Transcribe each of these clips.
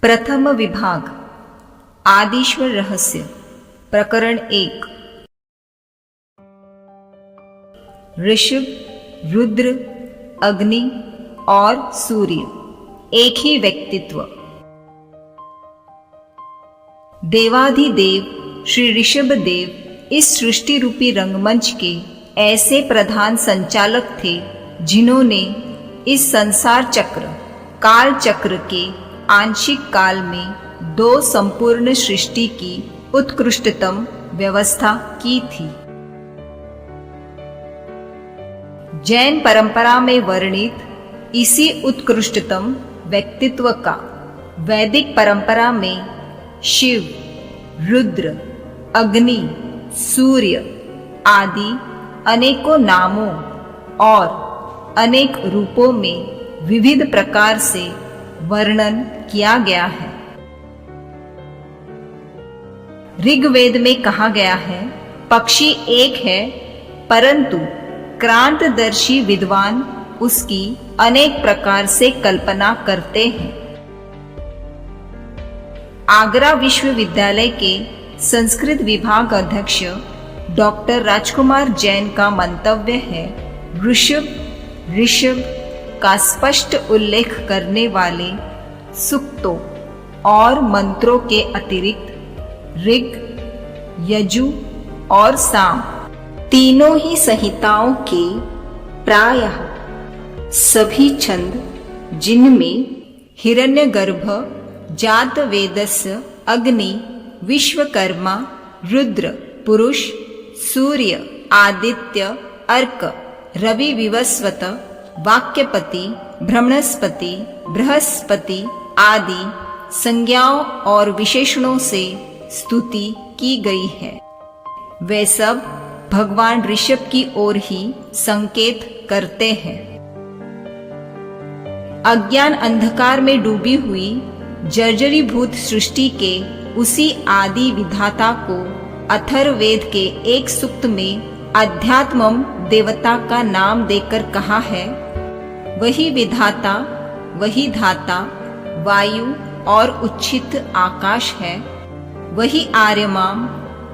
प्रथम विभाग आदिश्वर रहस्य प्रकरण 1। ऋषभ, रुद्र, अग्नि और सूर्य एक ही व्यक्तित्व। देवाधिदेव श्री ऋषभ देव इस सृष्टि रूपी रंगमंच के ऐसे प्रधान संचालक थे जिन्होंने इस संसार चक्र काल चक्र के आंशिक काल में 2 संपूर्ण सृष्टि की उत्कृष्टतम व्यवस्था की थी। जैन परंपरा में वर्णित इसी उत्कृष्टतम व्यक्तित्व का वैदिक परंपरा में शिव, रुद्र, अग्नि, सूर्य आदि अनेकों नामों और अनेक रूपों में विविध प्रकार से वर्णन किया गया है। ऋग्वेद में कहा गया है, पक्षी एक है परंतु क्रांतदर्शी विद्वान उसकी अनेक प्रकार से कल्पना करते हैं। आगरा विश्वविद्यालय के संस्कृत विभाग अध्यक्ष डॉक्टर राजकुमार जैन का मंतव्य है, ऋषभ का स्पष्ट उल्लेख करने वाले सूक्तों और मंत्रों के अतिरिक्त ऋग, यजु और साम तीनों ही संहिताओं के प्रायः सभी छंद जिनमें हिरण्यगर्भ, जातवेदस्य, अग्नि, विश्वकर्मा, रुद्र, पुरुष, सूर्य, आदित्य, अर्क, रवि विवस्वत, वाक्यपति, ब्रह्मस्पति, बृहस्पति आदि संज्ञाओं और विशेषणों से स्तुति की गई है। वे सब भगवान ऋषभ की ओर ही संकेत करते हैं। अज्ञान अंधकार में डूबी हुई जर्जरीभूत सृष्टि के उसी आदि विधाता को अथर्ववेद के एक सूक्त में अध्यात्मम देवता का नाम देकर कहा है। वही विधाता, वही धाता, वायु और उच्छित आकाश है। वही आर्यमाम,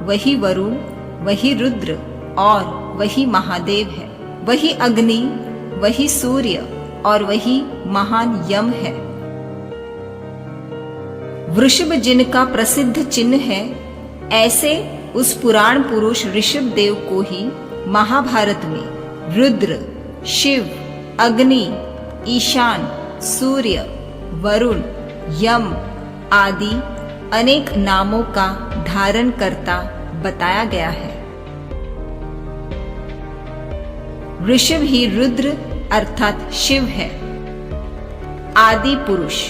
वही वरुण, वही रुद्र और वही महादेव है। वही अग्नि, वही सूर्य और वही महान यम है। वृषभ जिनका प्रसिद्ध चिन्ह है, ऐसे उस पुराण पुरुष ऋषभ देव को ही महाभारत में रुद्र, शिव, अग्नि, ईशान, सूर्य, वरुण, यम आदि अनेक नामों का धारण करता बताया गया है। ऋषभ ही रुद्र अर्थात शिव है। आदि पुरुष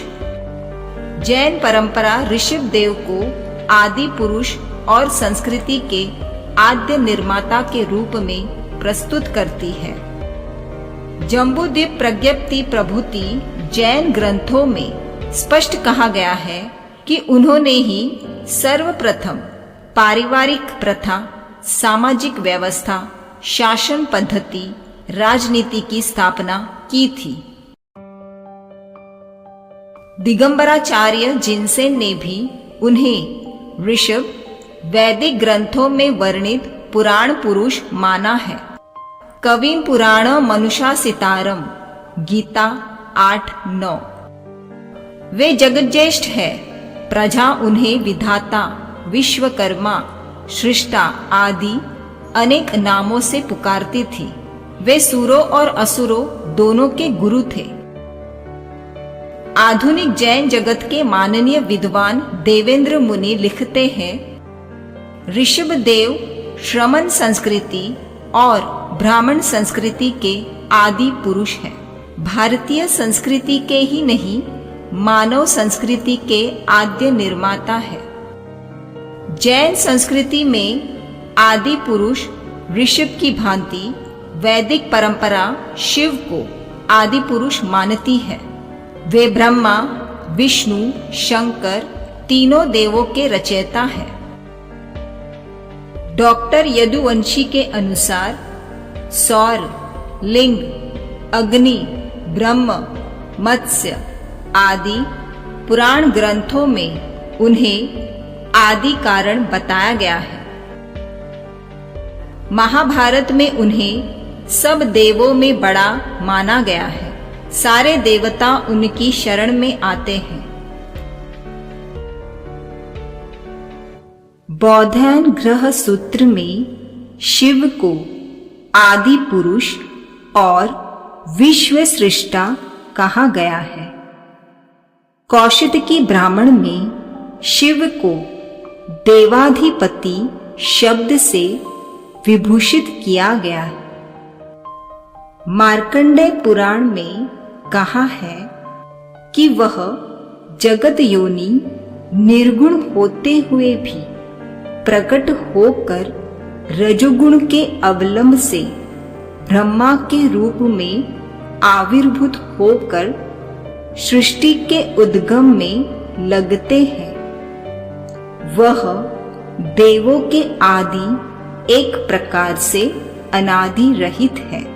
जैन परंपरा ऋषभ देव को आदि पुरुष और संस्कृति के आद्य निर्माता के रूप में प्रस्तुत करती है। जम्बूद्वीप प्रज्ञप्ति प्रभृति जैन ग्रंथों में स्पष्ट कहा गया है कि उन्होंने ही सर्वप्रथम पारिवारिक प्रथा, सामाजिक व्यवस्था, शासन पद्धति, राजनीति की स्थापना की थी। दिगंबराचार्य जिनसेन ने भी उन्हें ऋषभ वैदिक ग्रंथों में वर्णित पुराण पुरुष माना है। कविम पुराण मनुषासितारम गीता 8:9। वे जगज्जेष्ठ है, प्रजा उन्हें विधाता, विश्वकर्मा, सृष्टा आदि अनेक नामों से पुकारती थी। वे सुरों और असुरों दोनों के गुरु थे। आधुनिक जैन जगत के माननीय विद्वान देवेंद्र मुनि लिखते हैं, ऋषभ देव श्रमण संस्कृति और ब्राह्मण संस्कृति के आदि पुरुष हैं। भारतीय संस्कृति के ही नहीं, मानव संस्कृति के आद्य निर्माता है। जैन संस्कृति में आदि पुरुष ऋषभ की भांति वैदिक परंपरा शिव को आदि पुरुष मानती है। वे ब्रह्मा, विष्णु, शंकर तीनों देवों के रचयिता हैं। डॉक्टर यदुवंशी के अनुसार सौर, लिंग, अग्नि, ब्रह्म, मत्स्य आदि पुराण ग्रंथों में उन्हें आदि कारण बताया गया है। महाभारत में उन्हें सब देवों में बड़ा माना गया है। सारे देवता उनकी शरण में आते हैं। बौधायन ग्रह सूत्र में शिव को आदि पुरुष और विश्व सृष्टा कहा गया है। कौशिकी ब्राह्मण में शिव को देवाधिपति शब्द से विभूषित किया गया है। मार्कंडेय पुराण में कहा है कि वह जगत योनि निर्गुण होते हुए भी प्रकट होकर रजोगुण के अवलंब से ब्रह्मा के रूप में आविर्भूत होकर सृष्टि के उद्गम में लगते हैं। वह देवों के आदि एक प्रकार से अनादि रहित है।